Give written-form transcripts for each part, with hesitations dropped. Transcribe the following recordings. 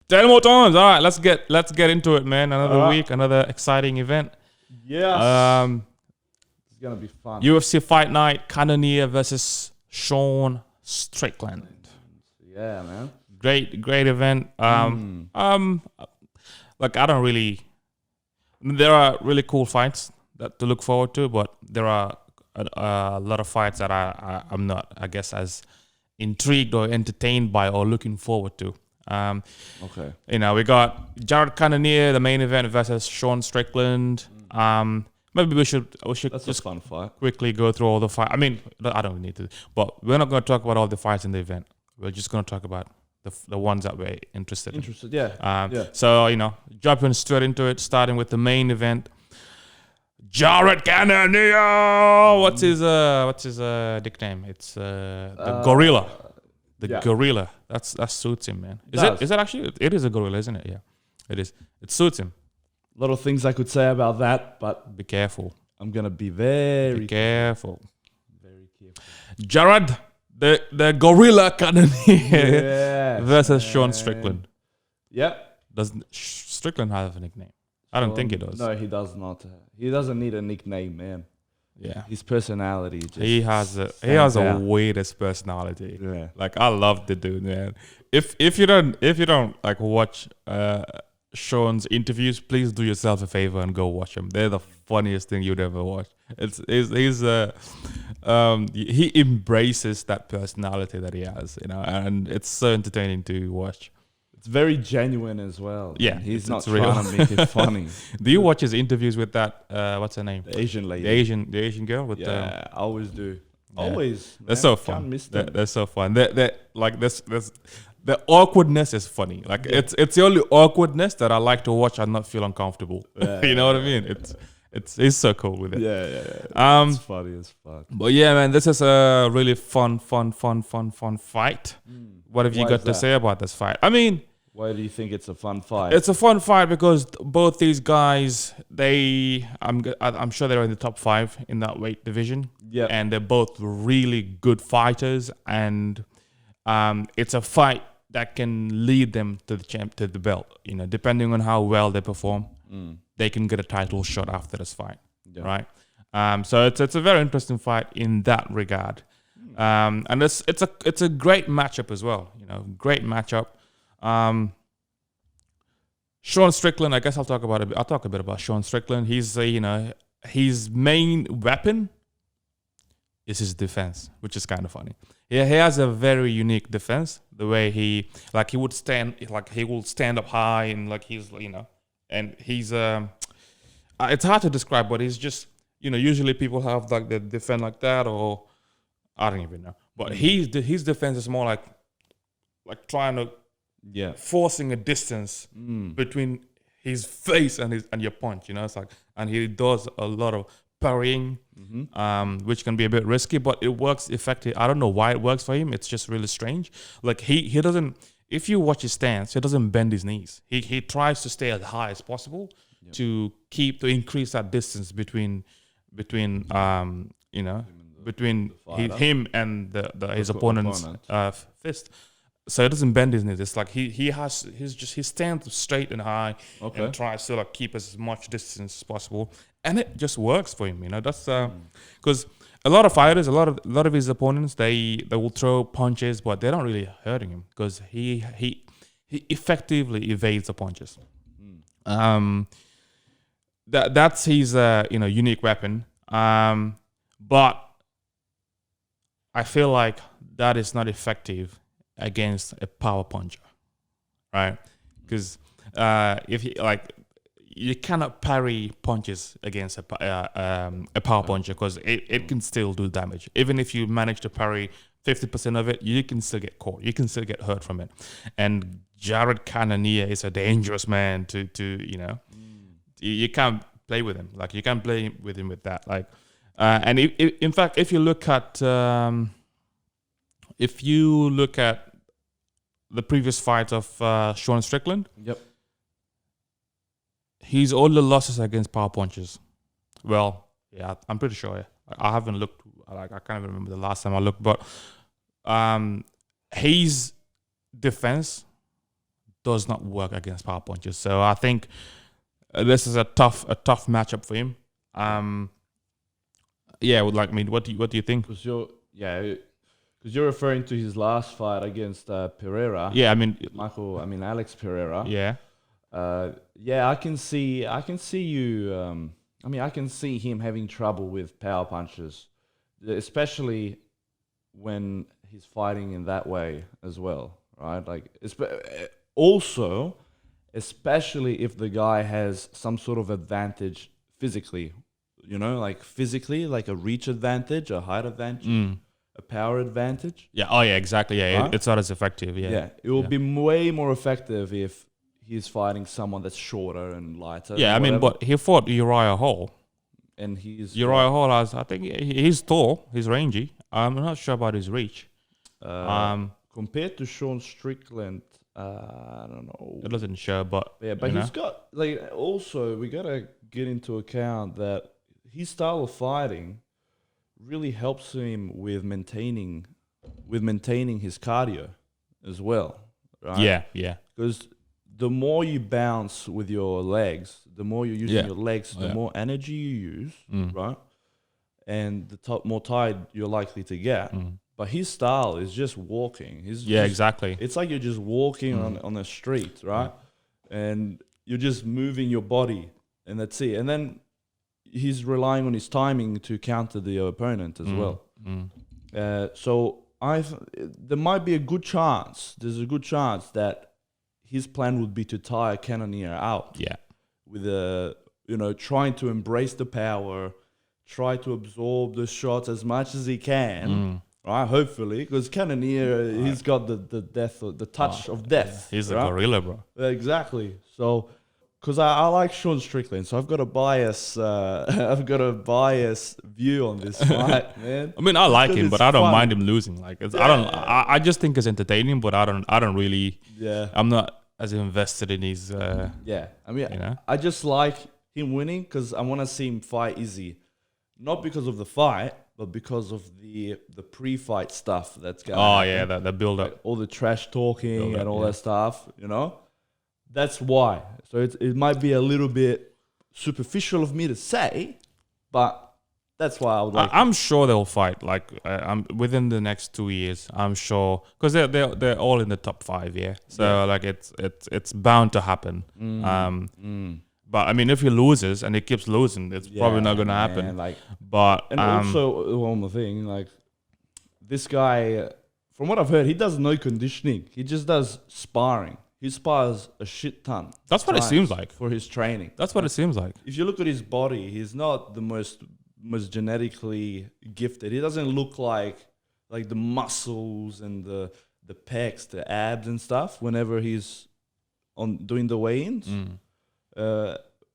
10 more times. All right, let's get into it, man. Another week, another exciting event. Yes. It's gonna be fun. UFC Fight Night, Cannonier versus Sean Strickland. Yeah, man. Great event. Like I don't really. There are really cool fights to look forward to, but there are a lot of fights that I'm not, I guess, as intrigued or entertained by or looking forward to. Okay. We got Jared Cannonier, the main event, versus Sean Strickland. Maybe we should That's just a fun fight. quickly go through all the fights. I mean, I don't need to, but we're not going to talk about all the fights in the event. We're just going to talk about the ones that we're interested in. Yeah. So, jumping straight into it, starting with the main event. Jared Cannonier! What's his nickname? It's the Gorilla. Gorilla. That suits him, man. Is it actually? It is a gorilla, isn't it? Yeah. It is. It suits him. A lot of things I could say about that, but be careful. I'm gonna be very careful. Very careful. Jared, the Gorilla Cannonier versus Sean Strickland. Yep. Does Strickland have a nickname? I don't think he does. No, he does not. He doesn't need a nickname, man. Yeah. His personality. He has a weirdest personality. Yeah. Like I love the dude, man. If you don't like watch Sean's interviews, please do yourself a favor and go watch them. They're the funniest thing you'd ever watch. He embraces that personality that he has, and it's so entertaining to watch. It's very genuine as well. Yeah, he's not trying to make it funny. Do you watch his interviews with that? What's her name? The Asian lady. The Asian girl with I always do. Yeah. Always. They're so fun. Can't miss them. They're so fun. They're like this. The awkwardness is funny. Like it's the only awkwardness that I like to watch and not feel uncomfortable. Yeah, you know what I mean? It's so cool with it. Yeah. It's funny as fuck. But yeah, man, this is a really fun fight. What have you got to say about this fight? I mean, why do you think it's a fun fight? It's a fun fight because both these guys, I'm sure they're in the top 5 in that weight division. Yeah. And they're both really good fighters, and it's a fight that can lead them to the belt. Depending on how well they perform, they can get a title shot after this fight, right? So it's a very interesting fight in that regard, and it's a great matchup as well. Great matchup. Sean Strickland, I guess I'll talk a bit about Sean Strickland. He's his main weapon is his defense, which is kind of funny. Yeah, he has a very unique defense. The way he will stand up high and and he's it's hard to describe, but he's just usually people have like they defend like that, or I don't even know. But his defense is more like trying to forcing a distance between his face and your punch. It's like, and he does a lot of parrying, which can be a bit risky, but it works effective. I don't know why it works for him. It's just really strange. Like he doesn't. If you watch his stance, he doesn't bend his knees. He tries to stay as high as possible to increase that distance between him and his opponent's fist. So he doesn't bend his knees. It's like he stands straight and high and tries to keep as much distance as possible, and it just works for him. That's because a lot of fighters, a lot of his opponents, they will throw punches, but they're not really hurting him because he effectively evades the punches. That's his unique weapon. But I feel like that is not effective against a power puncher, right? Because you cannot parry punches against a power puncher because it can still do damage. Even if you manage to parry 50% of it, you can still get caught. You can still get hurt from it. And Jared Cannonier is a dangerous man to you can't play with him. Like you can't play with him with that. And in fact, if you look at the previous fight of Sean Strickland, his only losses against power punches. Well, yeah, I'm pretty sure. Yeah. I haven't looked. I can't even remember the last time I looked. But his defense does not work against power punches. So I think this is a tough matchup for him. Yeah, would like me. What do you think? Because you're referring to his last fight against Pereira. Yeah, I mean Alex Pereira. Yeah. I can see you. I can see him having trouble with power punches, especially when he's fighting in that way as well, right? Like, also, especially if the guy has some sort of advantage physically, like physically, like a reach advantage, a height advantage, a power advantage. Yeah. Oh, yeah. Exactly. Yeah. Right? It's not as effective. Yeah. Yeah. It will be way more effective if he's fighting someone that's shorter and lighter. Yeah. I mean, but he fought Uriah Hall. And he's Uriah Hall has, I think he's tall, he's rangy. I'm not sure about his reach. Compared to Sean Strickland, I don't know. It doesn't show, but he's got also we gotta get into account that his style of fighting really helps him with maintaining his cardio as well, right? Yeah. Because the more you bounce with your legs, the more you're using your legs, the more energy you use, right? And the more tired you're likely to get. But his style is just walking. Exactly. It's like you're just walking on the street, right? And you're just moving your body, and that's it. And then he's relying on his timing to counter the opponent as well. So there might be a good chance. There's a good chance that his plan would be to tire Cannonier out. Yeah. With trying to embrace the power, try to absorb the shots as much as he can. Right, hopefully, because Cannonier, he's got the touch of death. Yeah. He's a gorilla, bro. Exactly. So, because I like Sean Strickland, so I've got a bias. View on this fight, man. I mean, I like him, but I don't mind him losing. Like, I just think it's entertaining, but I don't really. Yeah. I'm not as invested in his. I just like him winning because I want to see him fight easy, not because of the fight, but because of the pre-fight stuff that's going on. Oh, yeah, the build-up. Like all the trash talking and all that stuff, That's why. So it might be a little bit superficial of me to say, but that's why I would like... I'm sure they'll fight, like, within the next 2 years, I'm sure. Because they're all in the top 5, yeah? So, like, it's bound to happen. But I mean, if he loses and he keeps losing, it's probably not going to happen. Also one more thing, like this guy, from what I've heard, he does no conditioning. He just does sparring. He spars a shit ton. That's what it seems like for his training. That's what it seems like. If you look at his body, he's not the most genetically gifted. He doesn't look like the muscles and the pecs, the abs and stuff. Whenever he's doing the weigh-ins.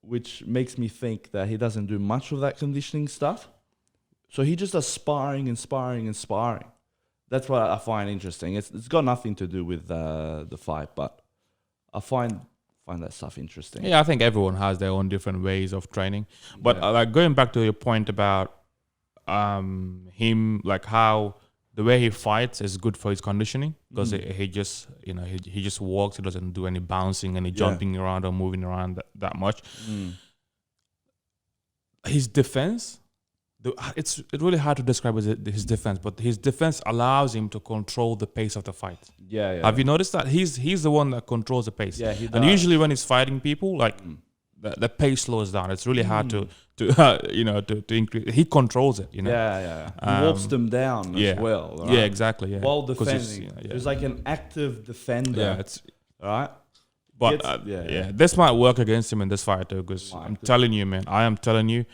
Which makes me think that he doesn't do much of that conditioning stuff. So he just does sparring and sparring and sparring. That's what I find interesting. It's got nothing to do with the fight, but I find that stuff interesting. Yeah, I think everyone has their own different ways of training. But like going back to your point about him, like how the way he fights is good for his conditioning because he just he just walks. He doesn't do any bouncing, any jumping around or moving around that much. His defense, it's really hard to describe his defense, but his defense allows him to control the pace of the fight. Yeah. Have you noticed that he's the one that controls the pace? Yeah, he does. And usually when he's fighting people, like the pace slows down. It's really hard to increase. He controls it. Yeah. He walks them down as well. Right? Yeah, exactly. Yeah. While defending, he's like an active defender. Yeah, it's right. But this might work against him in this fight too. Because I'm telling you, man, I am telling you,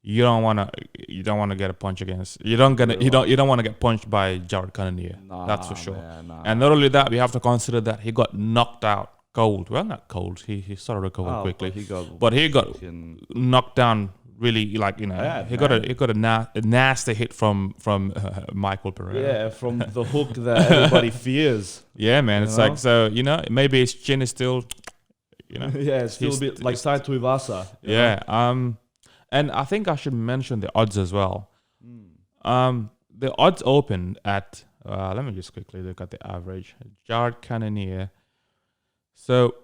you don't wanna get a punch against. You don't want to get punched by Jared Cannonier. That's for sure. Man, and not only that, we have to consider that he got knocked out cold. Well, not cold. He sort of recovered quickly. But he got knocked down really, he got a nasty hit from Michael Pereira. Yeah, from the hook that everybody fears. Yeah, man. It's like, so, maybe his chin is still, Yeah, it's still a bit like Saito Iwasa. Yeah. And I think I should mention the odds as well. The odds opened at, let me just quickly look at the average. Jared Cannonier, So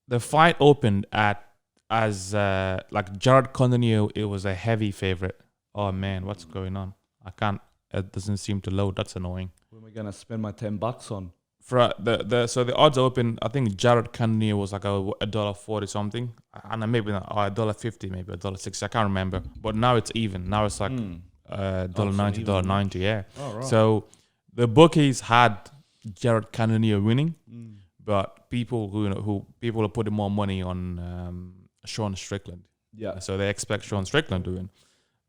the fight opened as like Jared Cannonier. It was a heavy favorite. Oh man, what's going on? I can't. It doesn't seem to load. That's annoying. What am I gonna spend my $10 on? For so the odds open. I think Jared Cannonier was like $1.40 something. I don't know, maybe not $1.50, maybe $1.60. I can't remember. But now it's even. Now it's like $1.90, $1.90. Yeah. Oh, right. So the bookies had Jared Cannonier winning, but people who are putting more money on Sean Strickland. Yeah. So they expect Sean Strickland to win.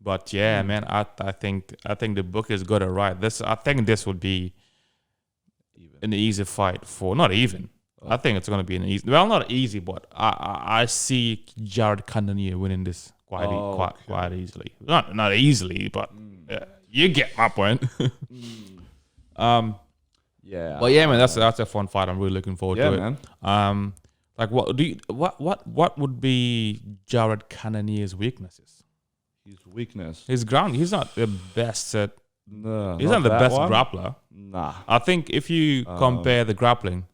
But yeah, man, I think the bookies got it right. I think this would be an easy fight for not even. I think it's gonna be an easy. Well, not easy, but I see Jared Cannonier winning this quite easily. Not easily, but you get my point. Yeah. But yeah, man, that's a fun fight. I'm really looking forward to it. Man. Like what would be Jared Cannonier's weaknesses? His weakness. His ground. He's not the best at. No, He's not the best one. grappler. Nah. I think if you compare the grappling,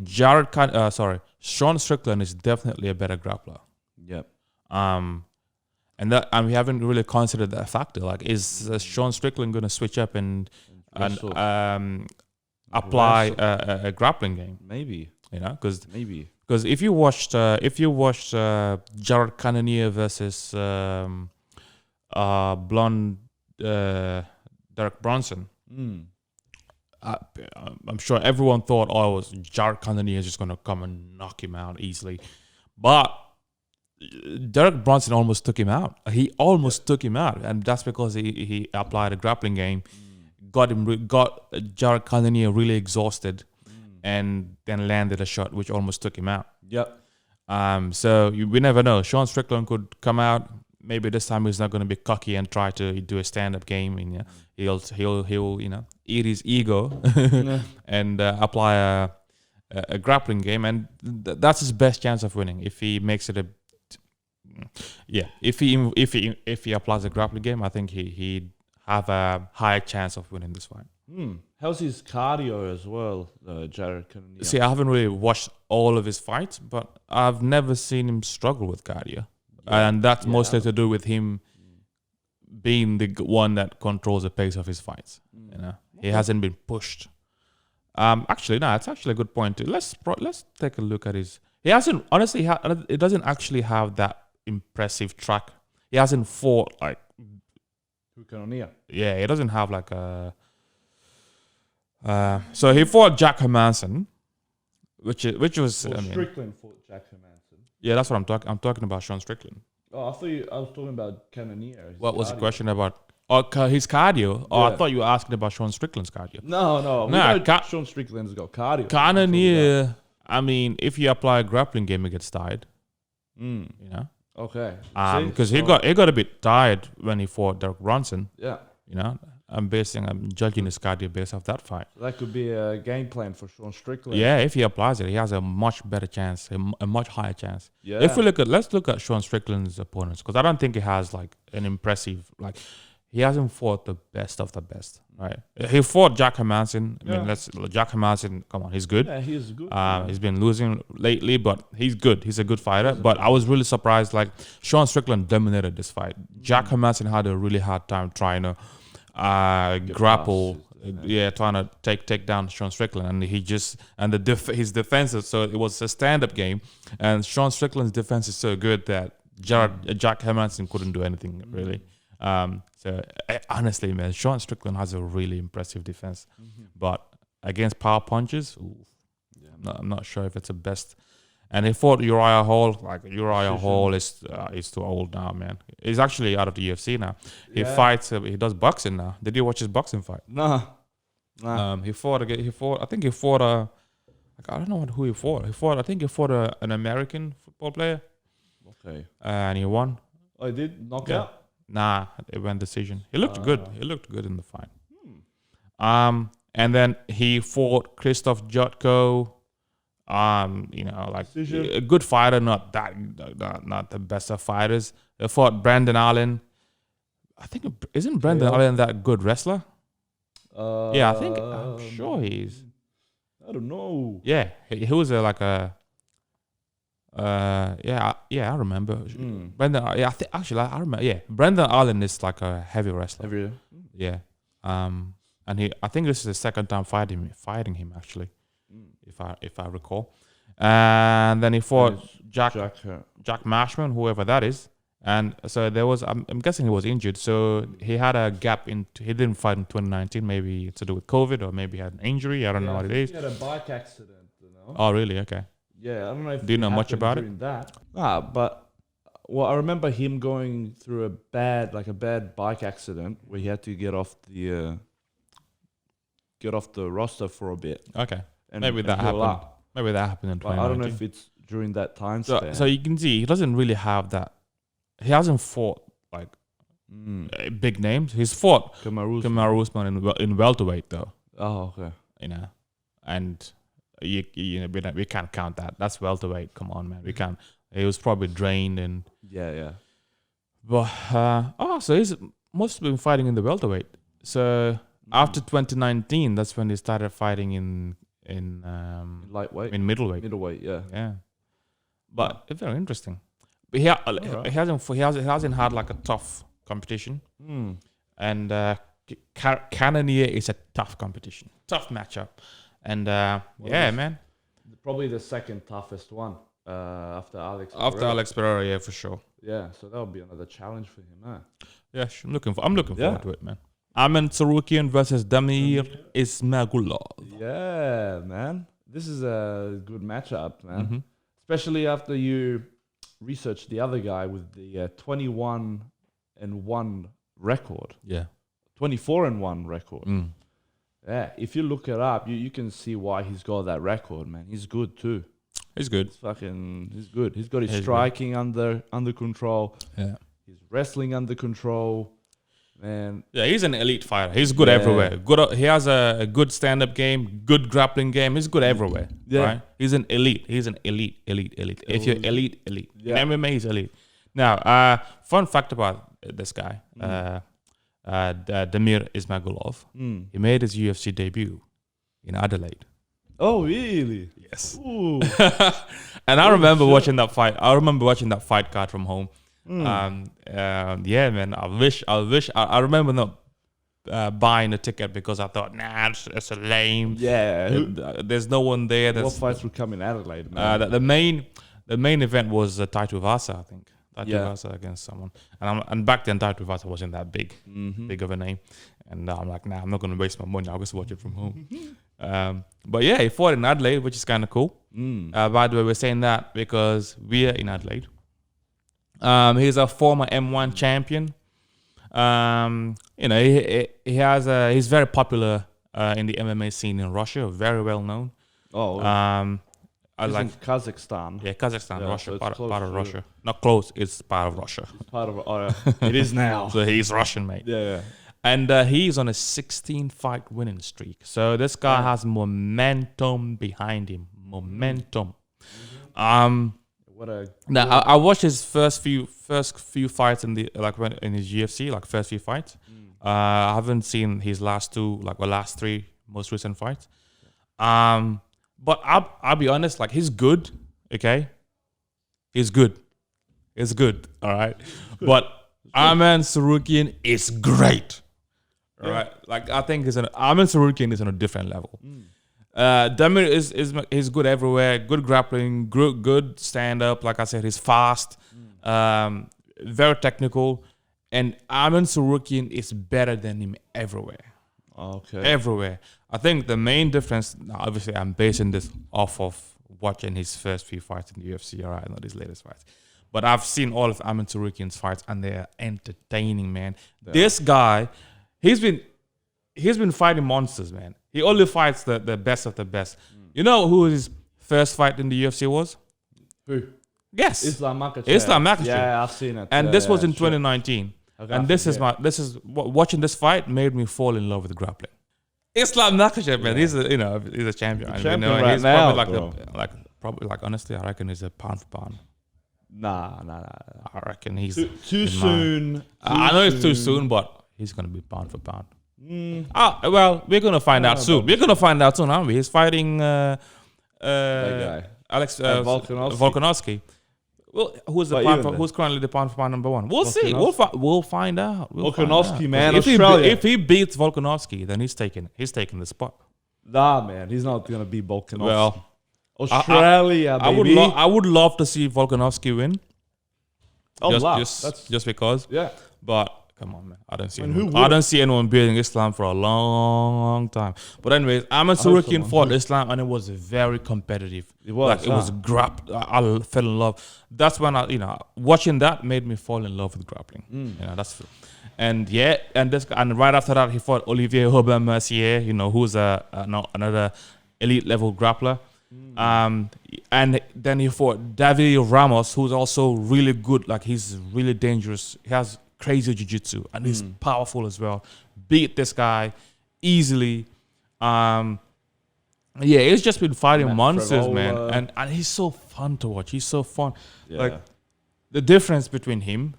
Sean Strickland is definitely a better grappler. Yep. And we haven't really considered that factor. Like, is Sean Strickland going to switch up and apply a grappling game? Maybe. You know, because Maybe. if you watched Jared Cannonier versus blonde Derek Bronson. I'm sure everyone thought, it was Jared Cannonier is just going to come and knock him out easily. But Derek Bronson almost took him out. He almost took him out. And that's because he applied a grappling game, got Jared Cannonier really exhausted, and then landed a shot which almost took him out. Yep. So we never know. Sean Strickland could come out. Maybe this time he's not going to be cocky and try to do a stand-up game. And he'll eat his ego and apply a grappling game, and that's his best chance of winning. If he makes it if he applies a grappling game, I think he'd have a higher chance of winning this fight. How's his cardio as well, Jared Cannonier? See, I haven't really watched all of his fights, but I've never seen him struggle with cardio. And that's mostly to do with him being the one that controls the pace of his fights. You know, he hasn't been pushed. Actually, no, it's actually a good point too. Let's take a look at his. He hasn't honestly. It doesn't actually have that impressive track. He hasn't fought like. Cannonier. Yeah, he doesn't have like a. So he fought Jack Hermanson, which was. Strickland fought Jack Hermanson. Yeah, that's what I'm talking. I'm talking about Sean Strickland. Oh, I was talking about Cannonier. What was the question about? His cardio. Oh, I thought you were asking about Sean Strickland's cardio. No. Sean Strickland's got cardio. Cannonier. I mean, if you apply a grappling game, he gets tired. You know. Okay. Because he got a bit tired when he fought Derek Bronson. Yeah. You know, I'm judging his cardio based off that fight. That could be a game plan for Sean Strickland. Yeah, if he applies it, he has a much better chance, a much higher chance. Yeah. If let's look at Sean Strickland's opponents, because I don't think he has like an impressive, like he hasn't fought the best of the best, right? He fought Jack Hermanson. I mean, Jack Hermanson, come on, he's good. Yeah, he's good. He's been losing lately, but he's good. He's a good fighter. But I was really surprised, like Sean Strickland dominated this fight. Jack Hermanson had a really hard time trying to grapple, trying to take down Sean Strickland, and his defenses. So it was a stand-up game, and Sean Strickland's defense is so good that Jack Hermanson couldn't do anything really. So honestly, man, Sean Strickland has a really impressive defense, but against power punches, I'm not sure if it's the best. And he fought Uriah Hall. Like Uriah Hall is too old now, man. He's actually out of the UFC now. He fights. He does boxing now. Did you watch his boxing fight? Nah. He fought. I think he fought a. I don't know who he fought. I think he fought an American football player. Okay. And he won. Oh, he did knockout? Nah, it went decision. He looked good. He looked good in the fight. And then he fought Krzysztof Jotko. Like decision. A good fighter, not the best of fighters. They fought Brandon Allen. I think isn't Brandon Allen that good wrestler? I'm sure he is. I don't know. Yeah, he was like a I remember. Brendan, I remember. Yeah, Brendan Allen is like a heavy wrestler. Yeah. And I think this is the second time fighting him actually, if I recall. And then he fought Jack Mashman, whoever that is. And so there was, I'm guessing he was injured. So he had a gap he didn't fight in 2019, maybe to do with COVID or maybe he had an injury. I don't know what it is. He had a bike accident, you know. Oh, really? Okay. Yeah, I don't know if do you know much about it? But I remember him going through a bad bike accident where he had to get off the roster for a bit. Okay. Maybe that happened. Maybe that happened in 2019. I don't know if it's during that time span. So you can see he doesn't really have that. He hasn't fought like big names. He's fought Kamaru Usman in welterweight though. Oh, okay. You know, and we can't count that. That's welterweight. Come on, man. We can't. He was probably drained and yeah. But so he's must have been fighting in the welterweight. So after 2019, that's when he started fighting in lightweight, in middleweight. Middleweight, yeah. But it's very interesting. But he hasn't had like a tough competition. And Cannonier is a tough competition, tough matchup. And man, probably the second toughest one after Alex. After Alex Pereira, yeah, for sure. Yeah, so that'll be another challenge for him, huh? Yeah, I'm looking forward to it, man. Arman Tsarukyan versus Damir Ismagulov. Yeah, man. This is a good matchup, man. Especially after you researched the other guy with the 21-1 record. Yeah. 24-1 record. Yeah, if you look it up, you can see why he's got that record, man. He's good too. He's good. He's good. He's got his striking under control. Yeah. His wrestling under control. Man. Yeah, he's an elite fighter. He's good everywhere. He has a good stand-up game, good grappling game. He's good everywhere. Yeah. Right? He's an elite. If you're elite. Yeah. In MMA, he's elite. Now, fun fact about this guy, Damir Ismagulov. He made his UFC debut in Adelaide. Oh, really? Yes. And I remember watching that fight. I remember watching that fight card from home. Yeah, man. I remember not buying a ticket because I thought, nah, it's a lame. Yeah. There's no one there. What fights would come in Adelaide, man? The main event was Taito Vasa, I think. Taito Vasa against someone. And back then, Taito Vasa wasn't that big of a name. And I'm like, nah, I'm not going to waste my money. I'll just watch it from home. But yeah, he fought in Adelaide, which is kind of cool. By the way, we're saying that because we're in Adelaide. He's a former M1 champion. He's very popular in the MMA scene in Russia, very well known. I like Kazakhstan. Yeah, Kazakhstan, yeah, Russia, so part of Russia. Not close, it's part of Russia. It's part of it is now. So he's Russian, mate. Yeah. And he's on a 16-fight winning streak. So this guy has momentum behind him. Momentum. I watched his first few fights in his UFC, first few fights. I haven't seen his last three most recent fights. But I'll be honest, he's good, okay? He's good. All right. But Arman Tsarukyan is great. All right. I think Arman Tsarukyan is on a different level. Damir is good everywhere, good grappling, good stand up. Like I said, he's fast, very technical, and Arman Tsarukyan is better than him everywhere. Okay. Everywhere. I think the main difference, obviously, I'm basing this off of watching his first few fights in the UFC, all right, not his latest fights. But I've seen all of Arman Tsarukyan's fights, and they're entertaining, man. Yeah. This guy, he's been fighting monsters, man. He only fights the best of the best. You know who his first fight in the UFC was? Who? Yes. Islam Makhachev. Yeah, I've seen it. And this was in 2019. And watching this fight made me fall in love with grappling. Islam Makhachev, man, he's a champion. He's Honestly, I reckon he's a pound for pound. Nah. I reckon he's too soon. I know it's too soon, but he's gonna be pound for pound. Well, we're gonna find out soon. We're gonna find out soon, aren't we? He's fighting that guy. Volkanovski. Volkanovski. Well, who's currently the pound for pound number one? We'll see. We'll find out. Volkanovski, man, if Australia. If he beats Volkanovski, then he's taking the spot. Nah, man, he's not gonna beat Volkanovski. Well, Australia, baby. I would love to see Volkanovski win. Oh, just because. Yeah. But come on, man. I don't see anyone beating Islam for a long time. But anyways, Arman Tsarukyan fought Islam, and it was very competitive. It was. It was I fell in love. That's when watching that made me fall in love with grappling. That's. And and right after that, he fought Olivier Aubin-Mercier, who's another elite level grappler. And then he fought David Ramos, who's also really good. Like, he's really dangerous. He has crazy jiu-jitsu, and he's powerful as well. Beat this guy easily. He's just been fighting monsters, man. And he's so fun to watch. He's so fun. Yeah. Like, the difference between him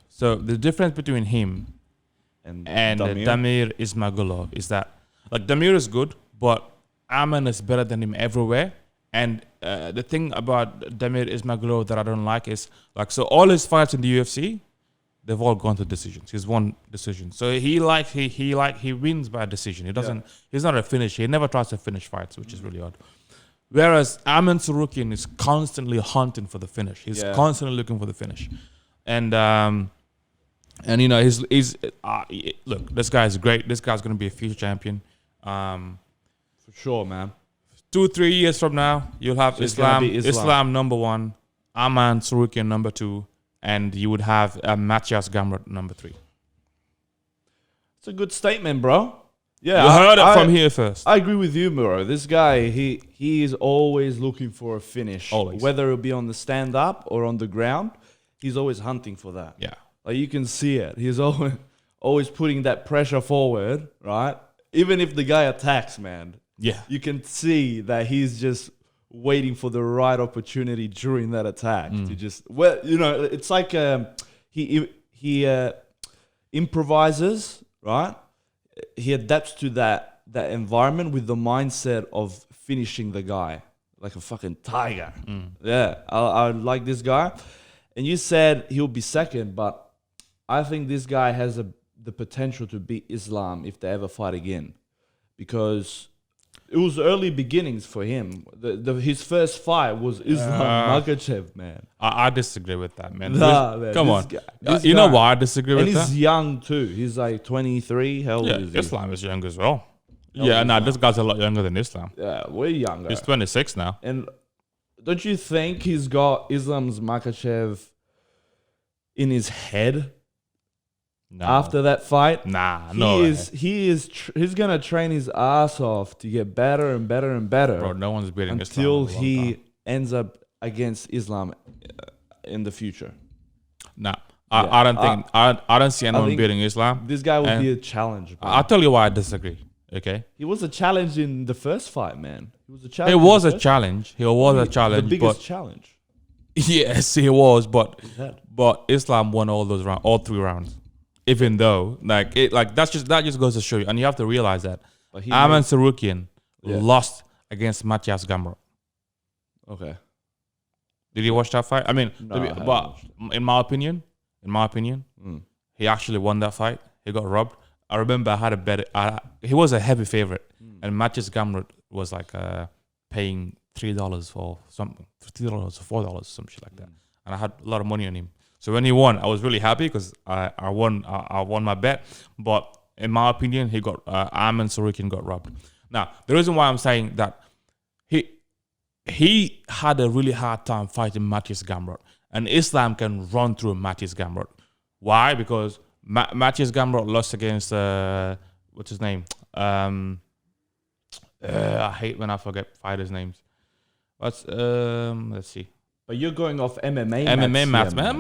and Damir Ismagulov is that, like, Damir is good, but Arman is better than him everywhere. And the thing about Damir Ismagulov that I don't like is, like, so all his fights in the UFC, they've all gone to decisions. He's won decisions. So he wins by decision. He's not a finisher. He never tries to finish fights, which is really odd. Whereas Arman Tsarukyan is constantly hunting for the finish. He's constantly looking for the finish. And he's look, this guy is great. This guy's going to be a future champion. For sure, man. 2-3 years from now, you'll have Islam number 1, Arman Tsarukyan number 2, and you would have Matthias Gamrot number 3. It's a good statement, bro. Yeah, you heard it from here first. I agree with you, bro. This guy, he is always looking for a finish. Always. Whether it be on the stand-up or on the ground, he's always hunting for that. Yeah. Like, you can see it. He's always putting that pressure forward, right? Even if the guy attacks, man. Yeah. You can see that he's just waiting for the right opportunity during that attack to just, it's like he improvises, right? He adapts to that environment with the mindset of finishing the guy like a fucking tiger. Yeah, I like this guy. And you said he'll be second, but I think this guy has the potential to beat Islam if they ever fight again, because it was early beginnings for him. His first fight was Islam Makhachev, man. I disagree with that, man. Nah, man. Come on. You know why I disagree with that? And he's young too. He's like 23. How old is he? Islam is young as well. This guy's a lot younger than Islam. Yeah, way younger. He's 26 now. And don't you think he's got Islam's Makhachev in his head? No. After that fight, he's gonna train his ass off to get better and better and better. Bro, no one's beating until he ends up against Islam in the future. Nah, I don't think I don't see anyone beating Islam. This guy will be a challenge. Bro. I'll tell you why I disagree. Okay, he was a challenge in the first fight, man. He was a challenge. He was a challenge. The biggest challenge. Yes, he was. But Islam won all 3 rounds. Even though, that just goes to show you, and you have to realize that Arman Tsarukyan lost against Matthias Gamrot. Okay. Did you watch that fight? I mean, no, in my opinion, he actually won that fight. He got robbed. I remember I had a bet. He was a heavy favorite, and Matthias Gamrot was like paying $3 for something, $3 or $4, some shit like that, and I had a lot of money on him. So when he won, I was really happy because I won my bet. But in my opinion, Arman Tsarukyan got robbed. Now, the reason why I'm saying that he had a really hard time fighting Matthias Gamrot, and Islam can run through Matthias Gamrot. Why? Because Matthias Gamrot lost against what's his name? I hate when I forget fighters' names. Let's see. But you're going off MMA mats, man. MMA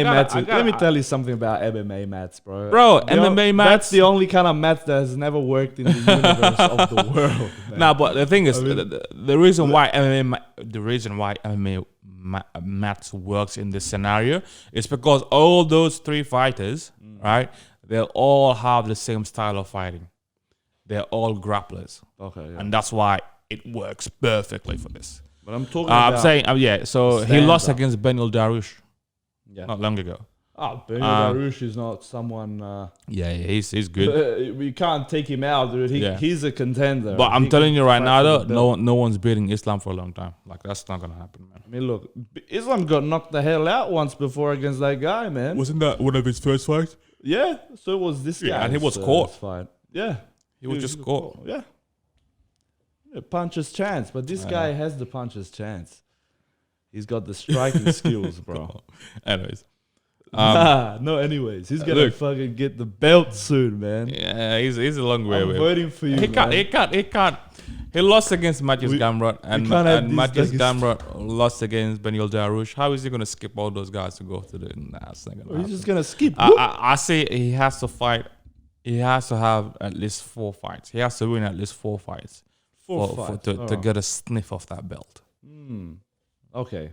mats. Let me tell you something about MMA mats, bro. MMA mats. That's the only kind of mat that has never worked in the universe of the world. Man. Nah, but the thing is, the reason why MMA mats works in this scenario is because all those 3 fighters, right? They'll all have the same style of fighting. They're all grapplers. Okay. Yeah. And that's why it works perfectly for this. But I'm talking about... I'm saying, yeah, so he lost stand-up. against Benil Darush Yeah. not long ago. Oh, Benil Darush is not someone... Yeah, he's good. we can't take him out, dude. He's a contender. But I'm telling you right now, though, though, no one's beating Islam for a long time. Like, that's not going to happen, man. I mean, look, Islam got knocked the hell out once before against that guy, man. Wasn't that one of his first fights? Yeah, so was this guy. Yeah, and he was caught. Fight. Yeah. He was just caught. Yeah. Puncher's chance, but this guy has the puncher's chance. He's got the striking skills, bro. Anyways. Anyways. He's going to fucking get the belt soon, man. Yeah, he's a long way away. I'm voting for you, He can't. He lost against Matthews Gamrot, and Matthews Gamrot lost against Benil Darush. How is he going to skip all those guys to go to the... Nah, it's not going to happen. He's just going to skip. I say he has to fight. He has to have at least 4 fights. He has to win at least 4 fights. To get a sniff of that belt. Okay.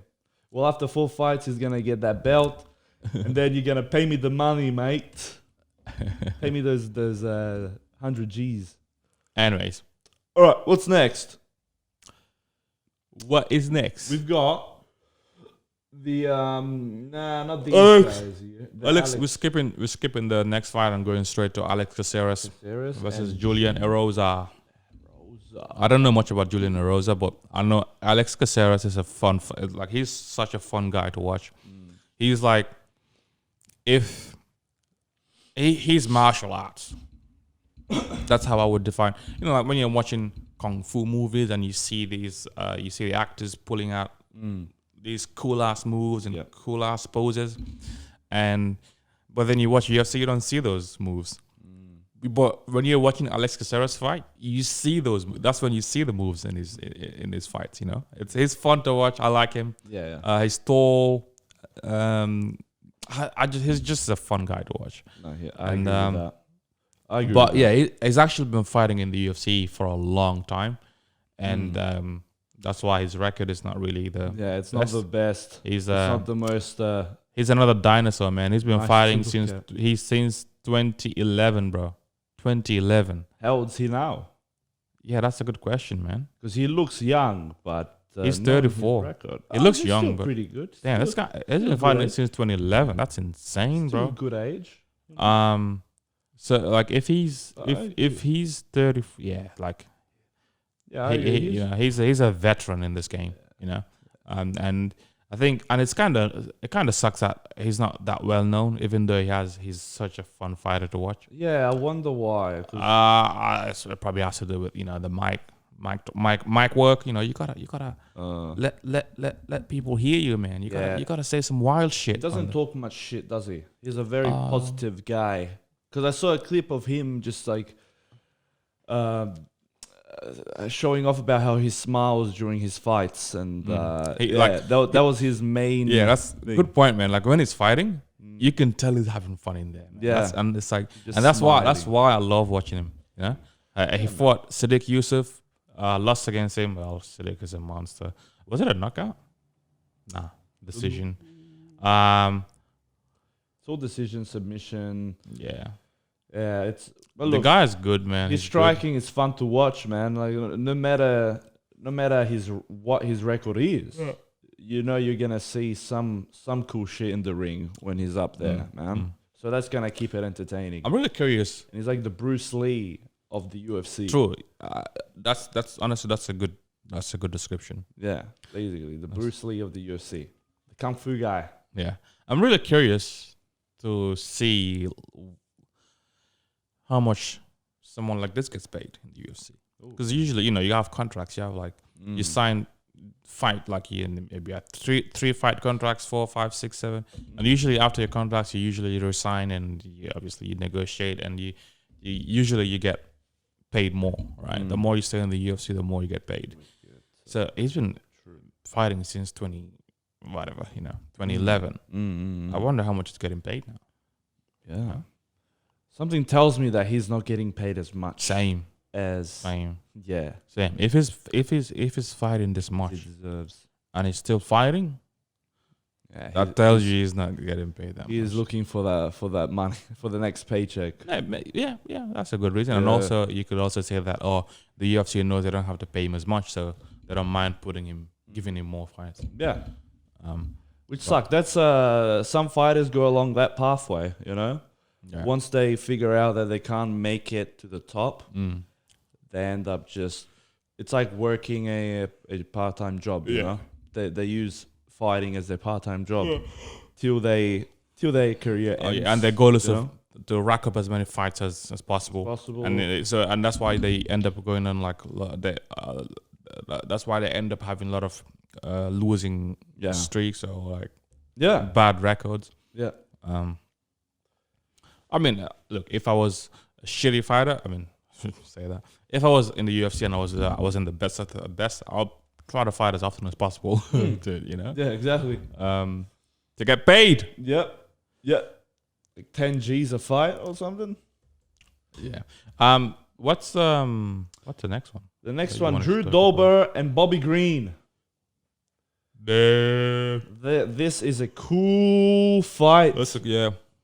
Well, after 4 fights, he's going to get that belt. And then you're going to pay me the money, mate. Pay me those 100 G's. Anyways. All right, what's next? What is next? We've got the not these Alex. guys here. Alex, we're skipping the next fight and going straight to Alex Caceres versus Julian Erosa. I don't know much about Julian Erosa, but I know Alex Caceres is a fun. Like, he's such a fun guy to watch. He's like, if he's martial arts. That's how I would define. You know, like when you're watching kung fu movies and you see these, you see the actors pulling out these cool ass moves and cool ass poses, but then you watch UFC, you don't see those moves. But when you're watching Alex Caceres fight, you see those. That's when you see the moves in his fights. You know, he's fun to watch. I like him. He's tall. He's just a fun guy to watch. I agree with that. But yeah, he's actually been fighting in the UFC for a long time, and that's why his record is not really the it's not the best. He's not the most. He's another dinosaur, man. He's been fighting since 2011, bro. 2011. How old's he now? Yeah, that's a good question, man. Because he looks young, but he's 34. He looks young, but pretty good. Damn, this guy has been fighting since 2011. That's insane, bro. Good age. So like if he's 30, he's a veteran in this game, you know, and I think it kind of sucks that he's not that well known, even though he's such a fun fighter to watch. Yeah, I wonder why. It probably has to do with the mic work. You know, you gotta let people hear you, man. You gotta say some wild shit. He doesn't talk much shit, does he? He's a very positive guy. Because I saw a clip of him just like showing off about how he smiles during his fights, and that was his main. Yeah, that's thing. Good point, man. Like when he's fighting, you can tell he's having fun in there. Man. Yeah, and it's like, just and that's smiling. why I love watching him. You know, he fought Saidyokub, lost against him. Well, Sadiq is a monster. Was it a knockout? Nah, decision. It's all decision, submission. Yeah. Yeah, it's the guy is good, man. His striking is fun to watch, man. Like no matter what his record is, you know you're gonna see some cool shit in the ring when he's up there, man. So that's gonna keep it entertaining. I'm really curious. And he's like the Bruce Lee of the UFC. True. That's honestly that's a good description. Yeah, basically the Bruce Lee of the UFC, the kung fu guy. Yeah, I'm really curious to see how much someone like this gets paid in the UFC. Because usually, you have contracts. You have like you sign fight like maybe have three fight contracts, 4, 5, 6, 7, and usually after your contracts, you resign and you negotiate, and you usually get paid more, right? The more you stay in the UFC, the more you get paid. So he's been fighting since 2011. I wonder how much he's getting paid now. Yeah. Something tells me that he's not getting paid as much. Same. Yeah. Same. If he's fighting this much, he deserves, and he's still fighting, that tells you he's not getting paid that much. He is looking for that money for the next paycheck. Yeah, that's a good reason. And also, you could also say that the UFC knows they don't have to pay him as much, so they don't mind putting him giving him more fights. Yeah. Um, Which sucks. That's some fighters go along that pathway, you know? yeah. Once they figure out that they can't make it to the top, Mm. they end up just it's like working a part-time job, you know? They use fighting as their part-time job till their career ends. And their goal is you know? to rack up as many fights as possible. And that's why they end up going on that's why they end up having a lot of losing streaks or like bad records. Yeah. I mean, look, if I was a shitty fighter, I mean, say that. If I was in the UFC and I was in the best of the best, I'll try to fight as often as possible. Yeah, exactly. To get paid. Yep. Like 10 G's a fight or something. Yeah. What's the next one? The next one, Drew Dober and Bobby Green. This is a cool fight. Boys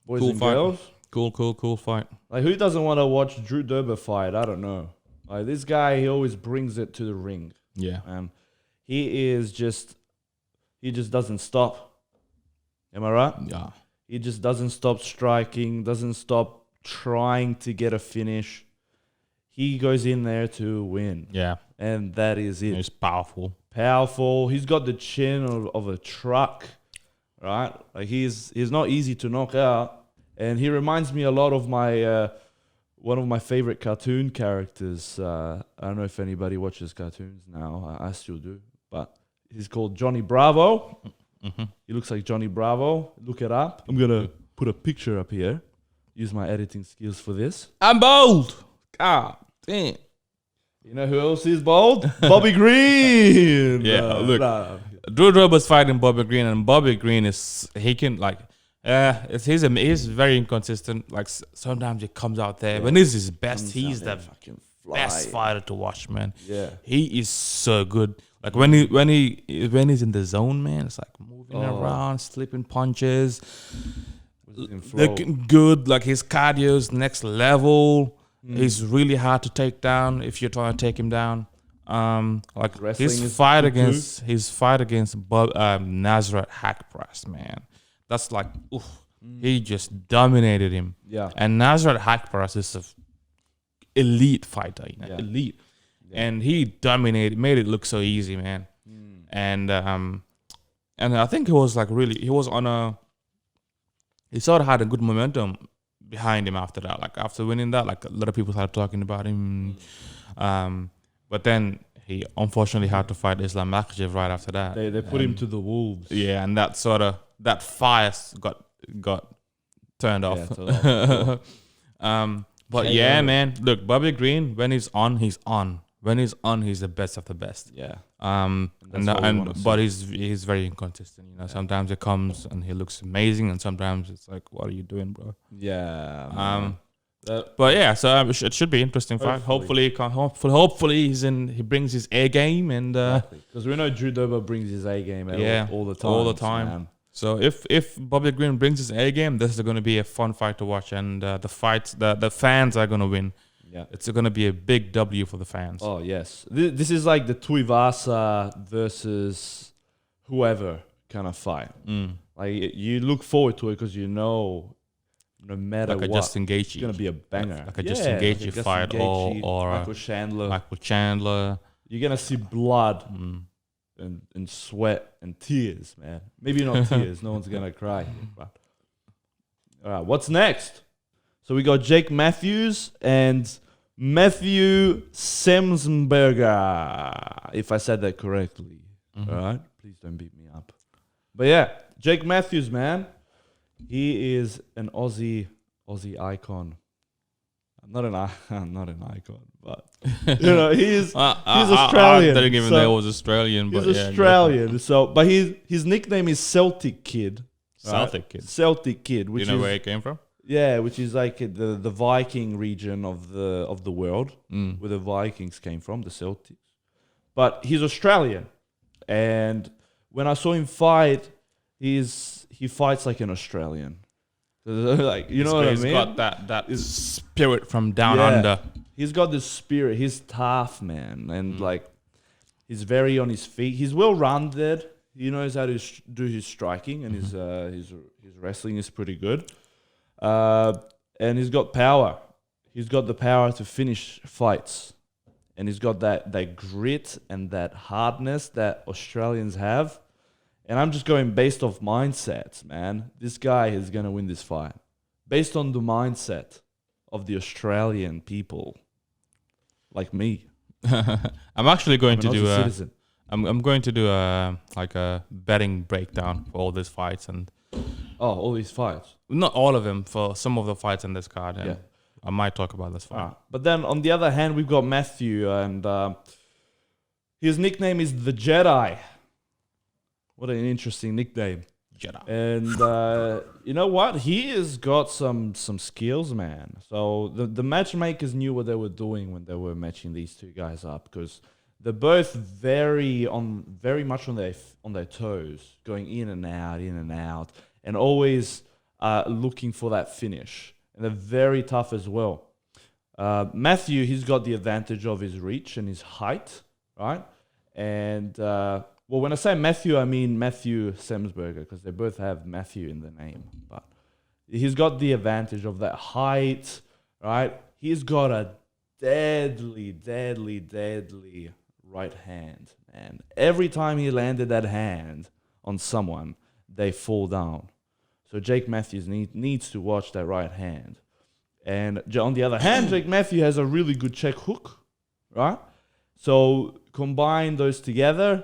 cool and girls. Cool fight. Like, who doesn't want to watch Drew Dober fight? I don't know. Like, this guy, he always brings it to the ring. Yeah. He just doesn't stop. Am I right? Yeah. He just doesn't stop striking, doesn't stop trying to get a finish. He goes in there to win. Yeah. And that is it. He's powerful. He's got the chin of a truck, right? Like, he's not easy to knock out. And he reminds me a lot of my one of my favorite cartoon characters. I don't know if anybody watches cartoons now. I still do. But he's called Johnny Bravo. Mm-hmm. He looks like Johnny Bravo. Look it up. I'm going to put a picture up here. Use my editing skills for this. I'm bold. God damn. You know who else is bold? Bobby Green. Drew Dober's fighting Bobby Green, and Bobby Green he's very inconsistent. Like, sometimes he comes out there. When he's his best, he's the best fighter to watch, man. Yeah. He is so good. Like, when he's in the zone, man, it's like moving around, slipping punches, looking good. Like, his cardio's next level. He's really hard to take down if you're trying to take him down. Like, his fight against Nazareth hack press, man. That's like, he just dominated him. Yeah. And Nazareth hack press is an elite fighter, elite. Yeah. And he made it look so easy, man. And I think he sort of had a good momentum behind him after that. Like, after winning that, like, a lot of people started talking about him. But then he unfortunately had to fight Ismagulov right after that. They put him to the wolves. Yeah, and that fire got turned off. But yeah, man. Look, Bobby Green, when he's on, he's on. When he's on, he's the best of the best. Yeah. But he's very inconsistent. Sometimes it comes and he looks amazing, and sometimes it's like, what are you doing, bro? Yeah. But yeah, so it should be interesting fight. Hopefully he brings his A game, and because we know Drew Dober brings his A game out all the time. Man. So if Bobby Green brings his A game, this is going to be a fun fight to watch, and the fans are going to win. Yeah, it's going to be a big W for the fans. Oh yes, this is like the Tuivasa versus whoever kind of fight. Like, you look forward to it because no matter like what, Justin Gaethje, it's going to be a banger. Like a Justin Gaethje fight, or Michael Chandler. You're going to see blood and sweat and tears, man. Maybe not tears. No one's going to cry. But. All right, what's next? So we got Jake Matthews and Matthew Semelsberger, if I said that correctly. All right? Please don't beat me up. But yeah, Jake Matthews, man. He is an Aussie icon. I'm not an icon, but he's Australian. I didn't even know he was Australian, but he's Australian. But his nickname is Celtic Kid. Celtic Kid. Celtic Kid. Which you know where he came from? Yeah, which is like the Viking region of the world, where the Vikings came from, the Celtics. But he's Australian, and when I saw him fight, he fights like an Australian. Like, you know what I mean? He's got that spirit from down under. He's got this spirit. He's tough, man, and like He's very on his feet. He's well-rounded. He knows how to do his striking, and his wrestling is pretty good. And he's got power. He's got the power to finish fights. And he's got that grit and that hardness that Australians have. And I'm just going based off mindsets, man. This guy is going to win this fight. Based on the mindset of the Australian people. Like me. I'm actually going to I'm an do Aussie a... citizen. I'm going to do a betting breakdown for all these fights and all these fights. not all of them, for some of the fights in this card. And Yeah. I might talk about this fight. But then on the other hand, we've got Matthew, and his nickname is the Jedi. What an interesting nickname. Jedi. And you know what? He has got some skills, man. So the matchmakers knew what they were doing when they were matching these two guys up, because they're both very much on their toes, going in and out, and always looking for that finish. And they're very tough as well. Matthew, he's got the advantage of his reach and his height, right? And well, when I say Matthew, I mean Matthew Semelsberger, because they both have Matthew in the name. But he's got the advantage of that height, right? He's got a deadly right hand, man. Every time he landed that hand on someone, they fall down. So Jake Matthews needs to watch that right hand. And on the other hand, Jake Matthews has a really good check hook, right? So combine those together,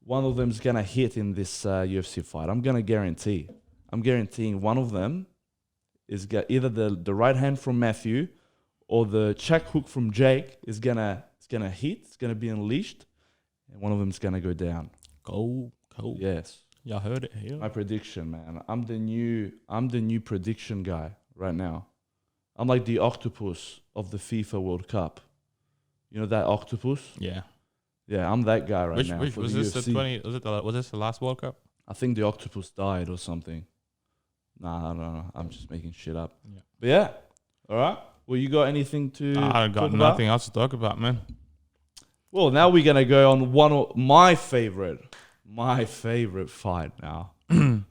one of them's going to hit in this UFC fight. I'm guaranteeing one of them is either the right hand from Matthew or the check hook from Jake is going to hit, it's going to be unleashed, and one of them's going to go down. Cool. Yes. Y'all heard it here. My prediction, man. I'm the new prediction guy right now. I'm like the octopus of the FIFA World Cup. You know that octopus? Yeah. Yeah, I'm that guy right now. Which for was the this the UFC. was this the last World Cup? I think the octopus died or something. Nah, I don't know. I'm just making shit up. Yeah. But yeah, all right. Well, you got anything to I got talk nothing about? else to talk about, man. Well, now we're gonna go on one of my favorite fight now.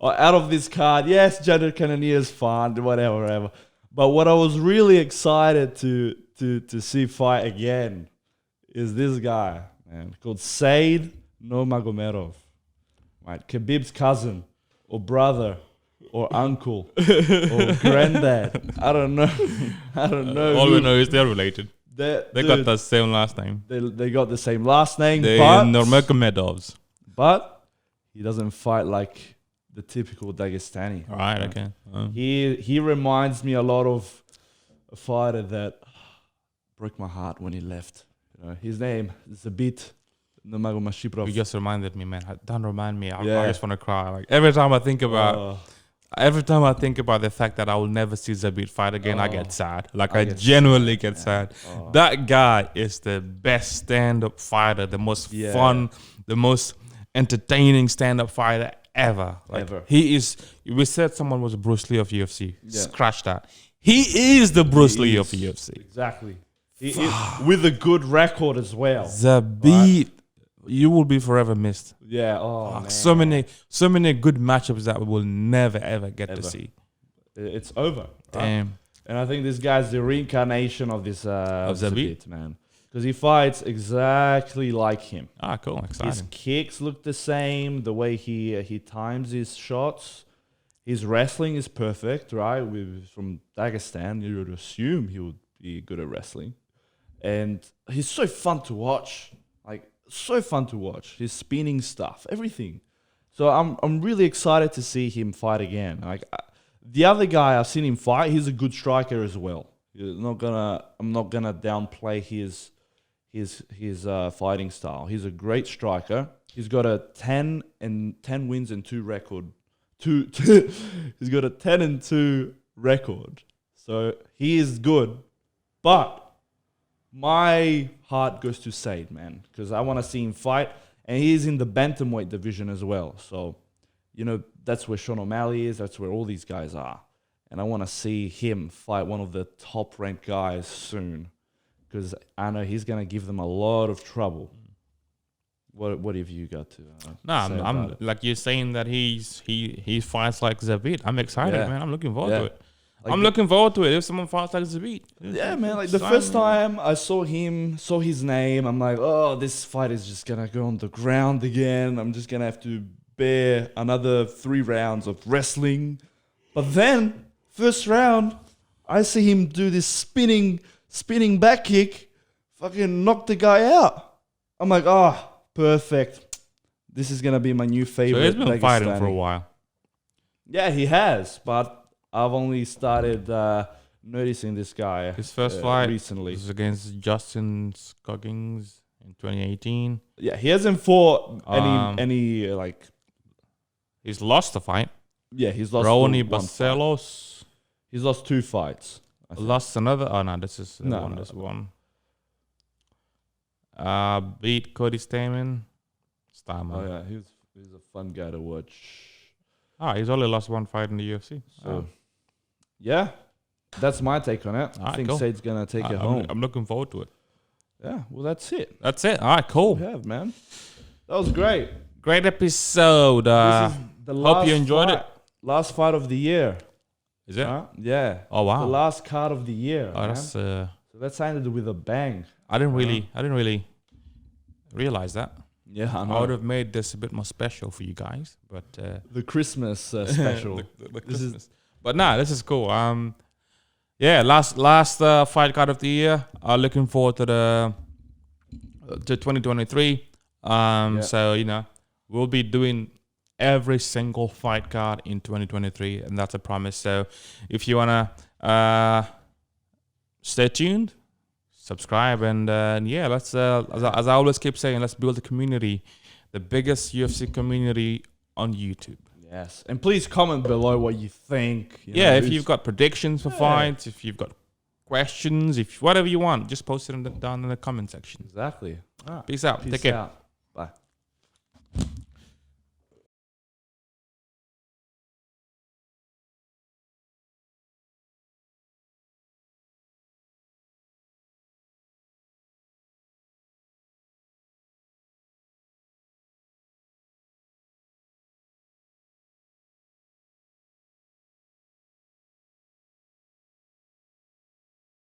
Out of this card, yes, Jared Cannonier is fun, whatever. But what I was really excited to see fight again is this guy, man, called Nurmagomedov. Right, Khabib's cousin or brother or uncle or granddad. I don't know. All we know is they're related. They Dude, got the same last name. They got the same last name, They're but Nurmagomedovs. he doesn't fight like the typical Dagestani. All right, okay. He reminds me a lot of a fighter that broke my heart when he left. You know, his name is Zabit Nurmagomedov. You just reminded me, man. Don't remind me. I Yeah. just want to cry. Like every time I think about the fact that I will never see Zabit fight again, I get sad. Like I genuinely get sad. That guy is the best stand-up fighter, the most fun, the most entertaining stand-up fighter ever. Like, Ever. He is. We said someone was Bruce Lee of UFC. Scratch that. He is the Bruce Lee of UFC. Exactly. With a good record as well. Zabit, you will be forever missed. Yeah. Oh, man. So many good matchups that we will never ever get to see. It's over. Right? Damn. And I think this guy's the reincarnation of this of Zabit? Zabit, man. Because he fights exactly like him. Ah, cool. His Exciting. kicks look the same. The way he times his shots. His wrestling is perfect, right? From Dagestan, you would assume he would be good at wrestling. And he's so fun to watch. Like, so fun to watch. His spinning stuff, everything. So I'm really excited to see him fight again. Like the other guy I've seen him fight, he's a good striker as well. I'm not gonna downplay his fighting style. He's a great striker. He's got a 10 wins and 2 record. He's got a 10-2 record. So he is good. But my heart goes to Said, man, because I want to see him fight, and he's in the bantamweight division as well. So, you know, that's where Sean O'Malley is. That's where all these guys are, and I want to see him fight one of the top-ranked guys soon, because I know he's gonna give them a lot of trouble. What have you got to? No, I'm like you're saying that he fights like Zabit. I'm excited, man. I'm looking forward to it. Like I'm looking forward to it. If someone fights like Zabit, yeah, man. Like the first time I saw his name, I'm like, oh, this fight is just gonna go on the ground again. I'm just gonna have to bear another 3 rounds of wrestling. But then first round, I see him do this spinning back kick, fucking knock the guy out. I'm like, oh, perfect. This is gonna be my new favorite. So he's been fighting for a while. Yeah, he has, but I've only started noticing this guy. His first fight recently was against Justin Scoggins in 2018. Yeah, he hasn't fought any like. He's lost a fight. Yeah, he's lost. Ronnie Barcelos. He's lost 2 fights. Lost another. Oh no, this is one. This one. Beat Cody Stamen. Oh yeah, he's a fun guy to watch. He's only lost 1 fight in the UFC. So, yeah, that's my take on it. I think Said's gonna take it home. I'm looking forward to it. Yeah, well, that's it. That's it. All right, cool. Yeah, man, that was great. Great episode. Hope you enjoyed it. Last fight of the year. Is it? Yeah. Oh wow. The last card of the year. Oh, that's. So that's ended with a bang. I didn't really realize that. Yeah, I know. I would have made this a bit more special for you guys, but the Christmas special. the Christmas. But nah, this is cool. Yeah, last fight card of the year. Looking forward to 2023. So we'll be doing every single fight card in 2023, and that's a promise. So if you wanna stay tuned, subscribe, and let's as I always keep saying, let's build a community, the biggest UFC community on YouTube. Yes, and please comment below what you think. If you've got predictions for fights, if you've got questions, if whatever you want, just post it down in the comment section. Exactly. Peace out. Take care.